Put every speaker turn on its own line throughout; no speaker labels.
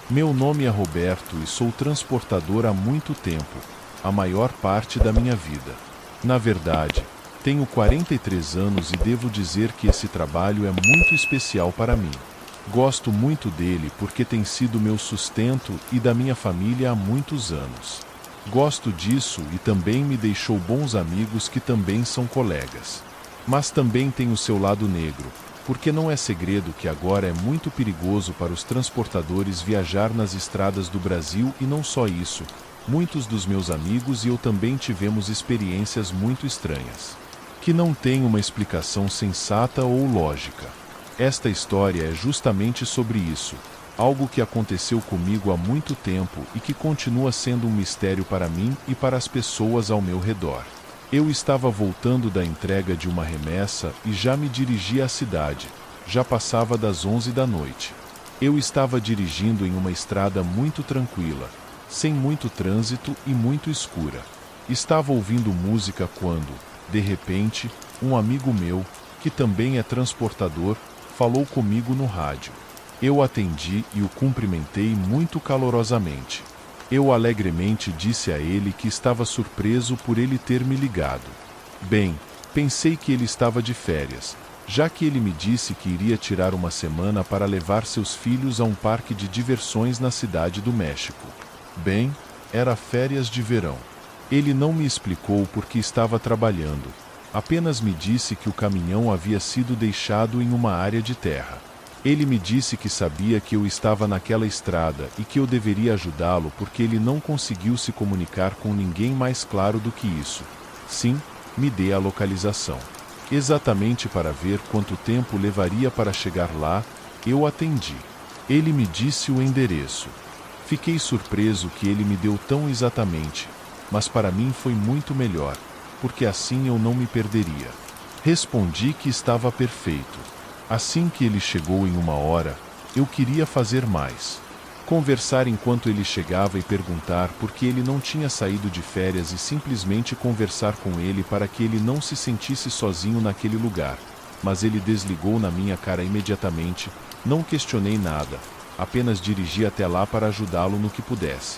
Meu nome é Roberto e sou transportador há muito tempo, a maior parte da minha vida. Na verdade, tenho 43 anos e devo dizer que esse trabalho é muito especial para mim. Gosto muito dele porque tem sido meu sustento e da minha família há muitos anos. Gosto disso e também me deixou bons amigos que também são colegas. Mas também tem o seu lado negro, porque não é segredo que agora é muito perigoso para os transportadores viajar nas estradas do Brasil e não só isso. Muitos dos meus amigos e eu também tivemos experiências muito estranhas, que não têm uma explicação sensata ou lógica. Esta história é justamente sobre isso, algo que aconteceu comigo há muito tempo e que continua sendo um mistério para mim e para as pessoas ao meu redor. Eu estava voltando da entrega de uma remessa e já me dirigia à cidade. Já passava das 11 da noite. Eu estava dirigindo em uma estrada muito tranquila, sem muito trânsito e muito escura. Estava ouvindo música quando, de repente, um amigo meu, que também é transportador, falou comigo no rádio. Eu atendi e o cumprimentei muito calorosamente. Eu alegremente disse a ele que estava surpreso por ele ter me ligado. Bem, pensei que ele estava de férias, já que ele me disse que iria tirar uma semana para levar seus filhos a um parque de diversões na cidade do México. Bem, era férias de verão. Ele não me explicou por que estava trabalhando, apenas me disse que o caminhão havia sido deixado em uma área de terra. Ele me disse que sabia que eu estava naquela estrada e que eu deveria ajudá-lo porque ele não conseguiu se comunicar com ninguém mais claro do que isso. Sim, me dê a localização. Exatamente para ver quanto tempo levaria para chegar lá, eu atendi. Ele me disse o endereço. Fiquei surpreso que ele me deu tão exatamente, mas para mim foi muito melhor, porque assim eu não me perderia. Respondi que estava perfeito. Assim que ele chegou em uma hora, eu queria fazer mais. Conversar enquanto ele chegava e perguntar por que ele não tinha saído de férias e simplesmente conversar com ele para que ele não se sentisse sozinho naquele lugar. Mas ele desligou na minha cara imediatamente, não questionei nada, apenas dirigi até lá para ajudá-lo no que pudesse.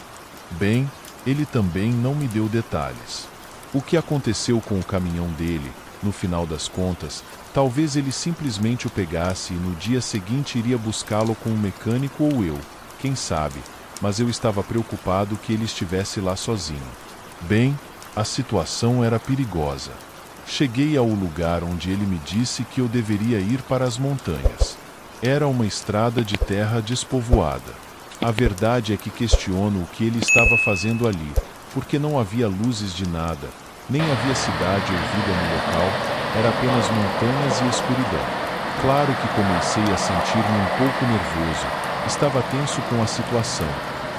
Bem, ele também não me deu detalhes. O que aconteceu com o caminhão dele, no final das contas, talvez ele simplesmente o pegasse e no dia seguinte iria buscá-lo com um mecânico ou eu, quem sabe, mas eu estava preocupado que ele estivesse lá sozinho. Bem, a situação era perigosa. Cheguei ao lugar onde ele me disse que eu deveria ir para as montanhas. Era uma estrada de terra despovoada. A verdade é que questiono o que ele estava fazendo ali, porque não havia luzes de nada, nem havia cidade ou vida no local, era apenas montanhas e escuridão. Claro que comecei a sentir-me um pouco nervoso, estava tenso com a situação,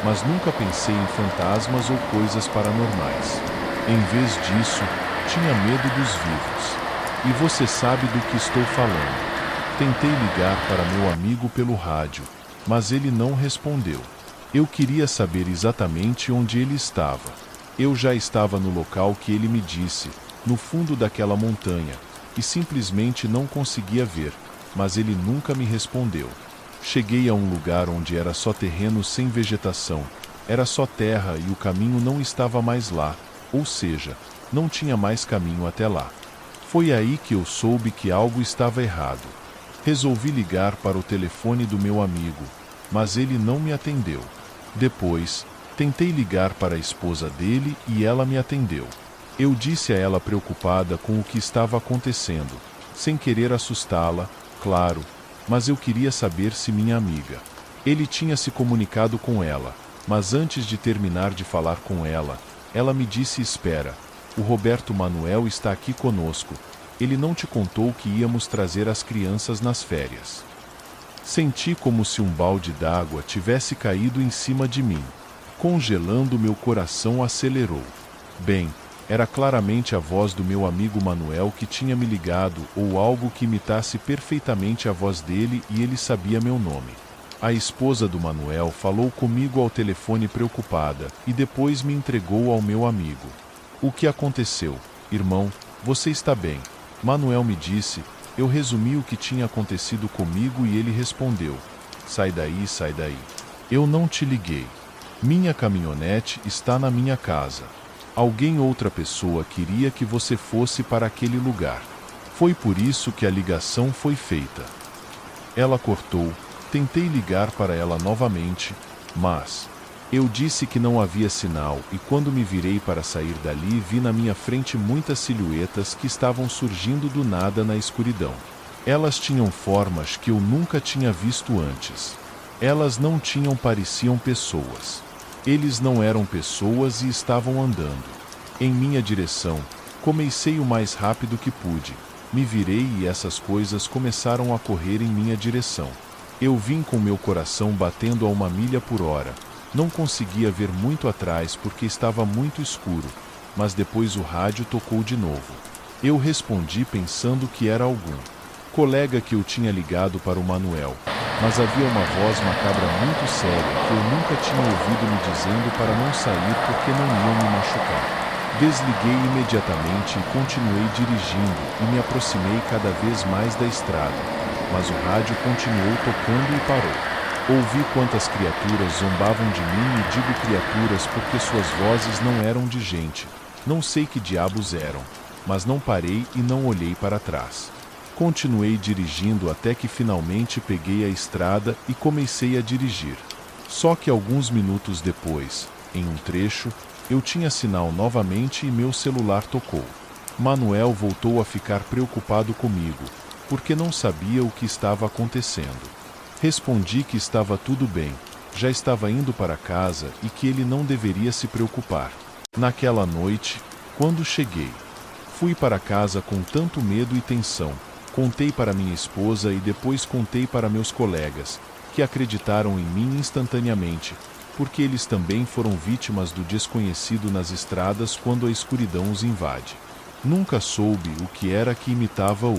mas nunca pensei em fantasmas ou coisas paranormais. Em vez disso, tinha medo dos vivos. E você sabe do que estou falando. Tentei ligar para meu amigo pelo rádio, mas ele não respondeu. Eu queria saber exatamente onde ele estava. Eu já estava no local que ele me disse, no fundo daquela montanha, e simplesmente não conseguia ver, mas ele nunca me respondeu. Cheguei a um lugar onde era só terreno sem vegetação, era só terra e o caminho não estava mais lá, ou seja, não tinha mais caminho até lá. Foi aí que eu soube que algo estava errado. Resolvi ligar para o telefone do meu amigo, mas ele não me atendeu. Depois, tentei ligar para a esposa dele e ela me atendeu. Eu disse a ela preocupada com o que estava acontecendo, sem querer assustá-la, claro, mas eu queria saber se minha amiga. Ele tinha se comunicado com ela, mas antes de terminar de falar com ela, ela me disse: espera, o Roberto Manuel está aqui conosco, ele não te contou que íamos trazer as crianças nas férias. Senti como se um balde d'água tivesse caído em cima de mim. Congelando, meu coração acelerou. Bem, era claramente a voz do meu amigo Manuel que tinha me ligado ou algo que imitasse perfeitamente a voz dele e ele sabia meu nome. A esposa do Manuel falou comigo ao telefone preocupada e depois me entregou ao meu amigo. O que aconteceu? Irmão, você está bem? Manuel me disse. Eu resumi o que tinha acontecido comigo e ele respondeu: sai daí, sai daí. Eu não te liguei. Minha caminhonete está na minha casa. Outra pessoa queria que você fosse para aquele lugar. Foi por isso que a ligação foi feita. Ela cortou, tentei ligar para ela novamente, mas eu disse que não havia sinal e quando me virei para sair dali vi na minha frente muitas silhuetas que estavam surgindo do nada na escuridão. Elas tinham formas que eu nunca tinha visto antes. Elas não pareciam pessoas. Eles não eram pessoas e estavam andando em minha direção. Comecei o mais rápido que pude. Me virei e essas coisas começaram a correr em minha direção. Eu vim com meu coração batendo a 1 milha por hora. Não conseguia ver muito atrás porque estava muito escuro, mas depois o rádio tocou de novo. Eu respondi pensando que era algum colega que eu tinha ligado para o Manuel, mas havia uma voz macabra muito séria que eu nunca tinha ouvido me dizendo para não sair porque não iam me machucar. Desliguei imediatamente e continuei dirigindo e me aproximei cada vez mais da estrada, mas o rádio continuou tocando e parou. Ouvi quantas criaturas zombavam de mim e digo criaturas porque suas vozes não eram de gente. Não sei que diabos eram, mas não parei e não olhei para trás. Continuei dirigindo até que finalmente peguei a estrada e comecei a dirigir. Só que alguns minutos depois, em um trecho, eu tinha sinal novamente e meu celular tocou. Manuel voltou a ficar preocupado comigo, porque não sabia o que estava acontecendo. Respondi que estava tudo bem, já estava indo para casa e que ele não deveria se preocupar. Naquela noite, quando cheguei, fui para casa com tanto medo e tensão. Contei para minha esposa e depois contei para meus colegas, que acreditaram em mim instantaneamente, porque eles também foram vítimas do desconhecido nas estradas quando a escuridão os invade. Nunca soube o que era que imitava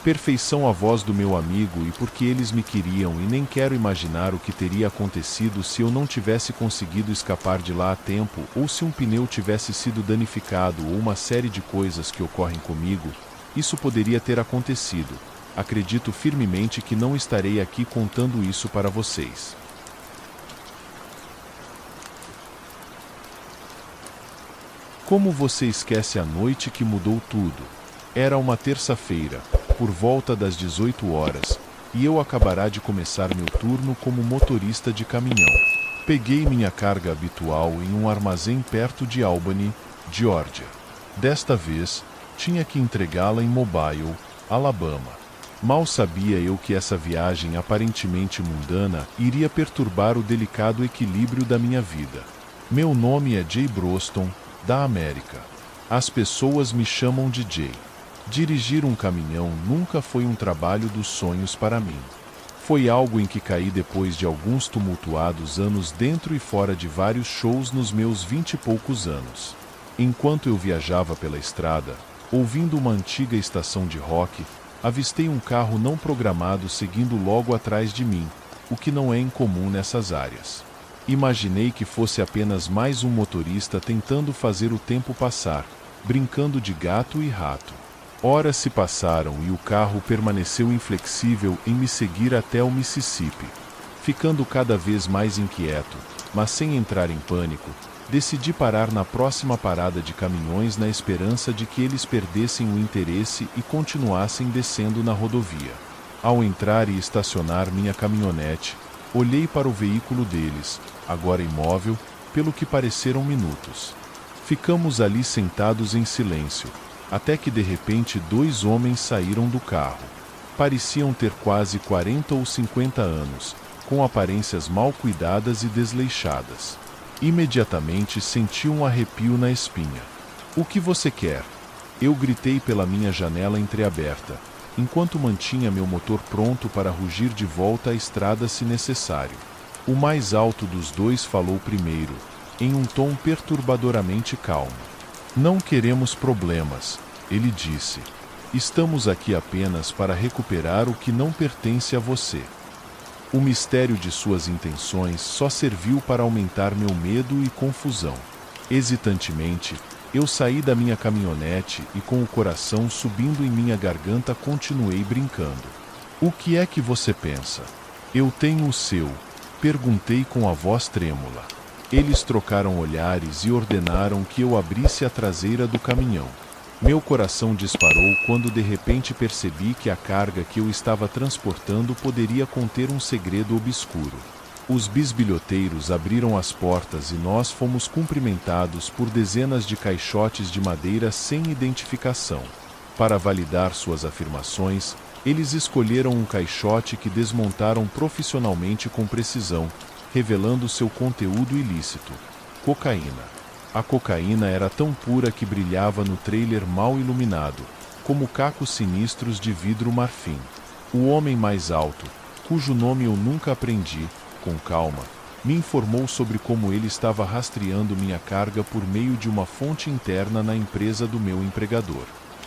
perfeição a voz do meu amigo e porque eles me queriam e nem quero imaginar o que teria acontecido se eu não tivesse conseguido escapar de lá a tempo ou se um pneu tivesse sido danificado ou uma série de coisas que ocorrem comigo. Isso poderia ter acontecido. Acredito firmemente que não estarei aqui contando isso para vocês. Como você esquece a noite que mudou tudo? Era uma terça-feira, por volta das 18 horas, e eu acabará de começar meu turno como motorista de caminhão. Peguei minha carga habitual em um armazém perto de Albany, Geórgia. Desta vez, tinha que entregá-la em Mobile, Alabama. Mal sabia eu que essa viagem aparentemente mundana iria perturbar o delicado equilíbrio da minha vida. Meu nome é Jay Broston, da América. As pessoas me chamam de Jay. Dirigir um caminhão nunca foi um trabalho dos sonhos para mim. Foi algo em que caí depois de alguns tumultuados anos dentro e fora de vários shows nos meus 20 e poucos anos. Enquanto eu viajava pela estrada, ouvindo uma antiga estação de rock, avistei um carro não programado seguindo logo atrás de mim, o que não é incomum nessas áreas. Imaginei que fosse apenas mais um motorista tentando fazer o tempo passar, brincando de gato e rato. Horas se passaram e o carro permaneceu inflexível em me seguir até o Mississippi. Ficando cada vez mais inquieto, mas sem entrar em pânico, decidi parar na próxima parada de caminhões na esperança de que eles perdessem o interesse e continuassem descendo na rodovia. Ao entrar e estacionar minha caminhonete, olhei para o veículo deles, agora imóvel, pelo que pareceram minutos. Ficamos ali sentados em silêncio, até que de repente 2 homens saíram do carro. Pareciam ter quase 40 ou 50 anos, com aparências mal cuidadas e desleixadas. Imediatamente senti um arrepio na espinha. "O que você quer?" Eu gritei pela minha janela entreaberta, enquanto mantinha meu motor pronto para rugir de volta à estrada se necessário. O mais alto dos 2 falou primeiro, em um tom perturbadoramente calmo. "Não queremos problemas", ele disse. "Estamos aqui apenas para recuperar o que não pertence a você." O mistério de suas intenções só serviu para aumentar meu medo e confusão. Hesitantemente, eu saí da minha caminhonete e com o coração subindo em minha garganta continuei brincando. "O que é que você pensa? Eu tenho o seu." Perguntei com a voz trêmula. Eles trocaram olhares e ordenaram que eu abrisse a traseira do caminhão. Meu coração disparou quando de repente percebi que a carga que eu estava transportando poderia conter um segredo obscuro. Os bisbilhoteiros abriram as portas e nós fomos cumprimentados por dezenas de caixotes de madeira sem identificação. Para validar suas afirmações, eles escolheram um caixote que desmontaram profissionalmente com precisão, revelando seu conteúdo ilícito: cocaína. A cocaína era tão pura que brilhava no trailer mal iluminado, como cacos sinistros de vidro marfim. O homem mais alto, cujo nome eu nunca aprendi, com calma, me informou sobre como ele estava rastreando minha carga por meio de uma fonte interna na empresa do meu empregador.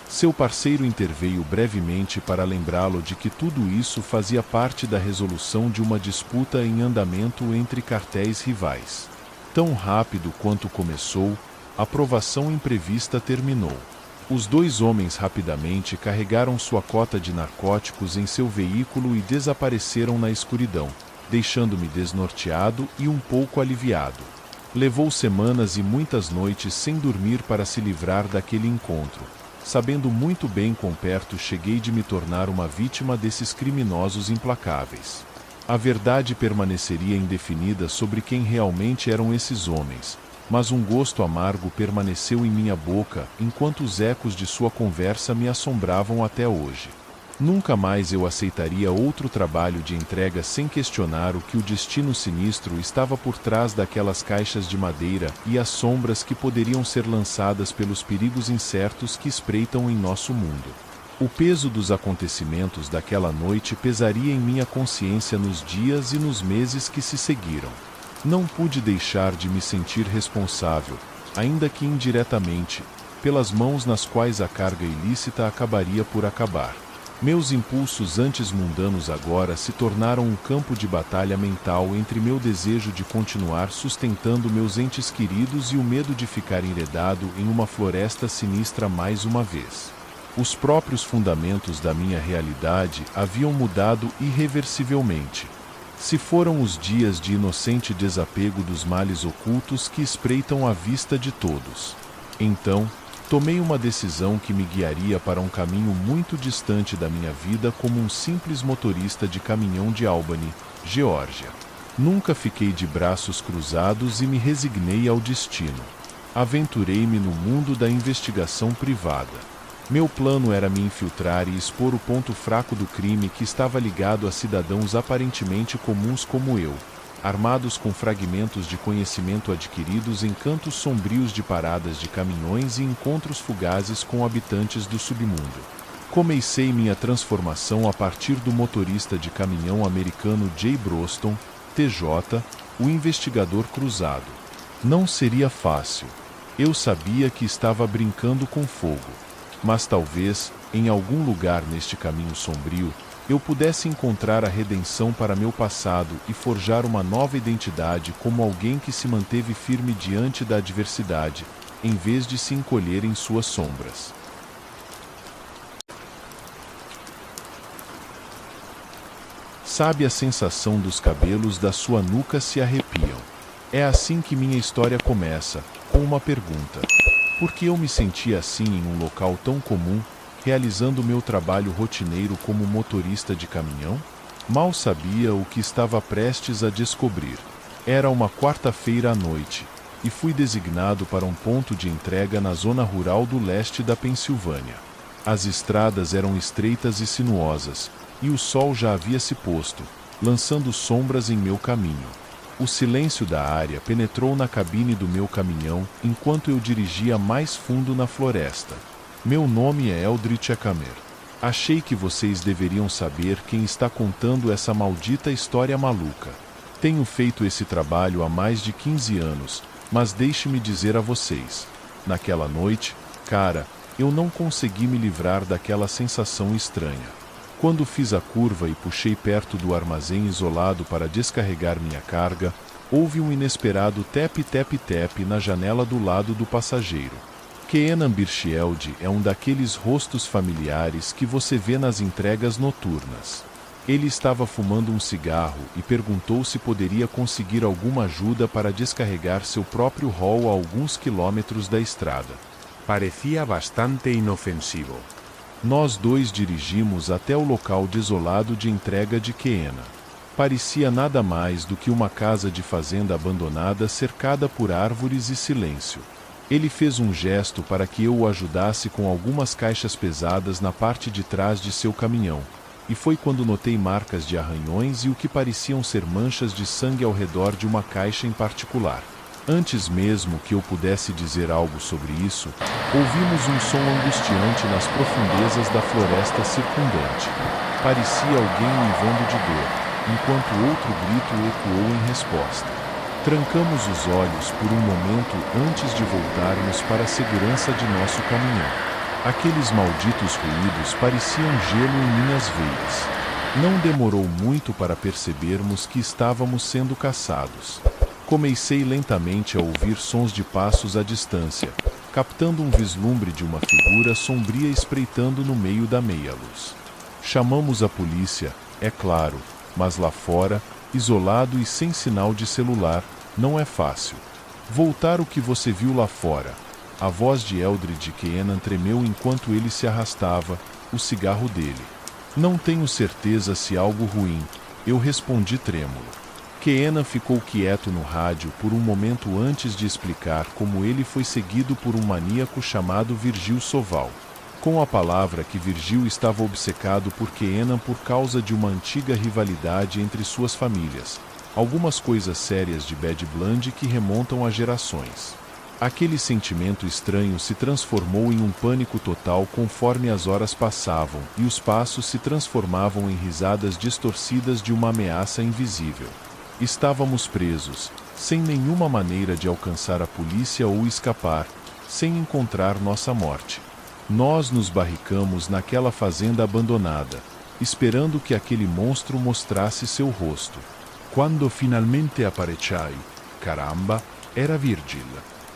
Seu parceiro interveio brevemente para lembrá-lo de que tudo isso fazia parte da resolução de uma disputa em andamento entre cartéis rivais. Tão rápido quanto começou, a provação imprevista terminou. Os dois homens rapidamente carregaram sua cota de narcóticos em seu veículo e desapareceram na escuridão, deixando-me desnorteado e um pouco aliviado. Levou semanas e muitas noites sem dormir para se livrar daquele encontro, sabendo muito bem quão perto cheguei de me tornar uma vítima desses criminosos implacáveis. A verdade permaneceria indefinida sobre quem realmente eram esses homens, mas um gosto amargo permaneceu em minha boca enquanto os ecos de sua conversa me assombravam até hoje. Nunca mais eu aceitaria outro trabalho de entrega sem questionar o que o destino sinistro estava por trás daquelas caixas de madeira e as sombras que poderiam ser lançadas pelos perigos incertos que espreitam em nosso mundo. O peso dos acontecimentos daquela noite pesaria em minha consciência nos dias e nos meses que se seguiram. Não pude deixar de me sentir responsável, ainda que indiretamente, pelas mãos nas quais a carga ilícita acabaria por acabar. Meus impulsos antes mundanos agora se tornaram um campo de batalha mental entre meu desejo de continuar sustentando meus entes queridos e o medo de ficar enredado em uma floresta sinistra mais uma vez. Os próprios fundamentos da minha realidade haviam mudado irreversivelmente. Se foram os dias de inocente desapego dos males ocultos que espreitam à vista de todos. Então, tomei uma decisão que me guiaria para um caminho muito distante da minha vida como um simples motorista de caminhão de Albany, Geórgia. Nunca fiquei de braços cruzados e me resignei ao destino. Aventurei-me no mundo da investigação privada. Meu plano era me infiltrar e expor o ponto fraco do crime que estava ligado a cidadãos aparentemente comuns como eu, armados com fragmentos de conhecimento adquiridos em cantos sombrios de paradas de caminhões e encontros fugazes com habitantes do submundo. Comecei minha transformação a partir do motorista de caminhão americano Jay Broston, TJ, o investigador cruzado. Não seria fácil. Eu sabia que estava brincando com fogo. Mas talvez, em algum lugar neste caminho sombrio, eu pudesse encontrar a redenção para meu passado e forjar uma nova identidade como alguém que se manteve firme diante da adversidade, em vez de se encolher em suas sombras. Sabe a sensação dos cabelos da sua nuca se arrepiam? É assim que minha história começa, com uma pergunta. Por que eu me sentia assim em um local tão comum, realizando meu trabalho rotineiro como motorista de caminhão? Mal sabia o que estava prestes a descobrir. Era uma quarta-feira à noite, e fui designado para um ponto de entrega na zona rural do leste da Pensilvânia. As estradas eram estreitas e sinuosas, e o sol já havia se posto, lançando sombras em meu caminho. O silêncio da área penetrou na cabine do meu caminhão enquanto eu dirigia mais fundo na floresta. Meu nome é Eldritch Akamer. Achei que vocês deveriam saber quem está contando essa maldita história maluca. Tenho feito esse trabalho há mais de 15 anos, mas deixe-me dizer a vocês. Naquela noite, cara, eu não consegui me livrar daquela sensação estranha. Quando fiz a curva e puxei perto do armazém isolado para descarregar minha carga, houve um inesperado tep-tep-tep na janela do lado do passageiro. Keenan Birchfield é um daqueles rostos familiares que você vê nas entregas noturnas. Ele estava fumando um cigarro e perguntou se poderia conseguir alguma ajuda para descarregar seu próprio rol a alguns quilômetros da estrada.
Parecía bastante inofensivo.
Nós dois dirigimos até o local desolado de entrega de Keena. Parecia nada mais do que uma casa de fazenda abandonada cercada por árvores e silêncio. Ele fez um gesto para que eu o ajudasse com algumas caixas pesadas na parte de trás de seu caminhão, e foi quando notei marcas de arranhões e o que pareciam ser manchas de sangue ao redor de uma caixa em particular. Antes mesmo que eu pudesse dizer algo sobre isso, ouvimos um som angustiante nas profundezas da floresta circundante. Parecia alguém uivando de dor, enquanto outro grito ecoou em resposta. Trancamos os olhos por um momento antes de voltarmos para a segurança de nosso caminhão. Aqueles malditos ruídos pareciam gelo em minhas veias. Não demorou muito para percebermos que estávamos sendo caçados. Comecei lentamente a ouvir sons de passos à distância, captando um vislumbre de uma figura sombria espreitando no meio da meia-luz. Chamamos a polícia, é claro, mas lá fora, isolado e sem sinal de celular, não é fácil. Voltar o que você viu lá fora. A voz de Eldred Keenan tremeu enquanto ele se arrastava, o cigarro dele. Não tenho certeza se algo ruim, eu respondi trêmulo. Keenan ficou quieto no rádio por um momento antes de explicar como ele foi seguido por um maníaco chamado Virgil Soval. Com a palavra que Virgil estava obcecado por Keenan por causa de uma antiga rivalidade entre suas famílias. Algumas coisas sérias de Bad Blood que remontam a gerações. Aquele sentimento estranho se transformou em um pânico total conforme as horas passavam e os passos se transformavam em risadas distorcidas de uma ameaça invisível. Estávamos presos, sem nenhuma maneira de alcançar a polícia ou escapar, sem encontrar nossa morte. Nós nos barricamos naquela fazenda abandonada, esperando que aquele monstro mostrasse seu rosto. Quando finalmente apareceu, caramba, era Virgil.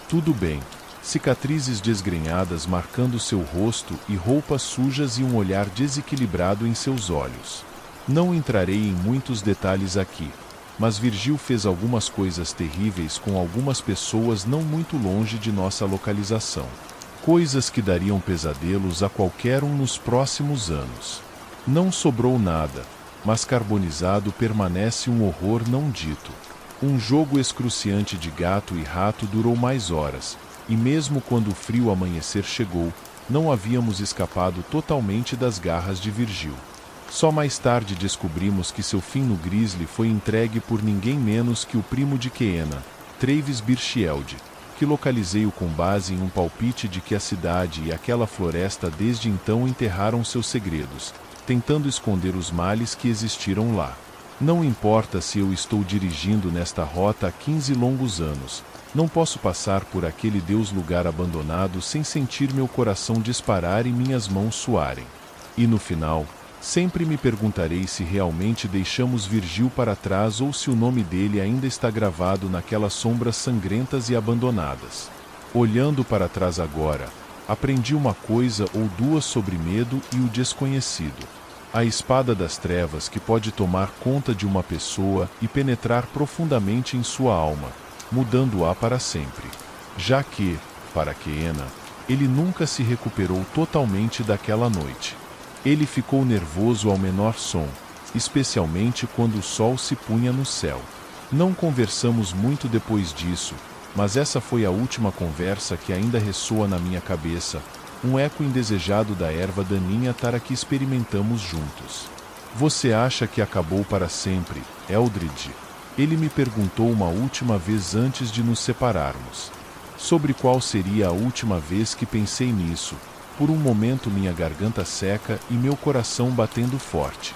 Tudo bem, cicatrizes desgrenhadas marcando seu rosto e roupas sujas e um olhar desequilibrado em seus olhos. Não entrarei em muitos detalhes aqui, mas Virgil fez algumas coisas terríveis com algumas pessoas não muito longe de nossa localização. Coisas que dariam pesadelos a qualquer um nos próximos anos. Não sobrou nada, mas carbonizado permanece um horror não dito. Um jogo excruciante de gato e rato durou mais horas, e mesmo quando o frio amanhecer chegou, não havíamos escapado totalmente das garras de Virgil. Só mais tarde descobrimos que seu fim no Grizzly foi entregue por ninguém menos que o primo de Keena, Travis Birchield, que localizei-o com base em um palpite de que a cidade e aquela floresta desde então enterraram seus segredos, tentando esconder os males que existiram lá. Não importa se eu estou dirigindo nesta rota há 15 longos anos, não posso passar por aquele Deus lugar abandonado sem sentir meu coração disparar e minhas mãos suarem. E no final, sempre me perguntarei se realmente deixamos Virgil para trás ou se o nome dele ainda está gravado naquelas sombras sangrentas e abandonadas. Olhando para trás agora, aprendi uma coisa ou duas sobre medo e o desconhecido. A espada das trevas que pode tomar conta de uma pessoa e penetrar profundamente em sua alma, mudando-a para sempre. Já que, para Keena, ele nunca se recuperou totalmente daquela noite. Ele ficou nervoso ao menor som, especialmente quando o sol se punha no céu. Não conversamos muito depois disso, mas essa foi a última conversa que ainda ressoa na minha cabeça, um eco indesejado da erva daninha tara que experimentamos juntos. Você acha que acabou para sempre, Eldred? Ele me perguntou uma última vez antes de nos separarmos. Sobre qual seria a última vez que pensei nisso, por um momento minha garganta seca e meu coração batendo forte.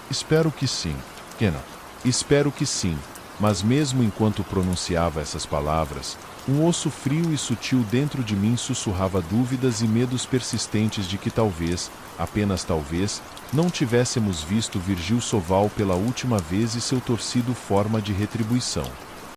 Espero que sim, Keena. Espero que sim, mas mesmo enquanto pronunciava essas palavras, um osso frio e sutil dentro de mim sussurrava dúvidas e medos persistentes de que talvez, apenas talvez, não tivéssemos visto Virgil Soval pela última vez e seu torcido forma de retribuição.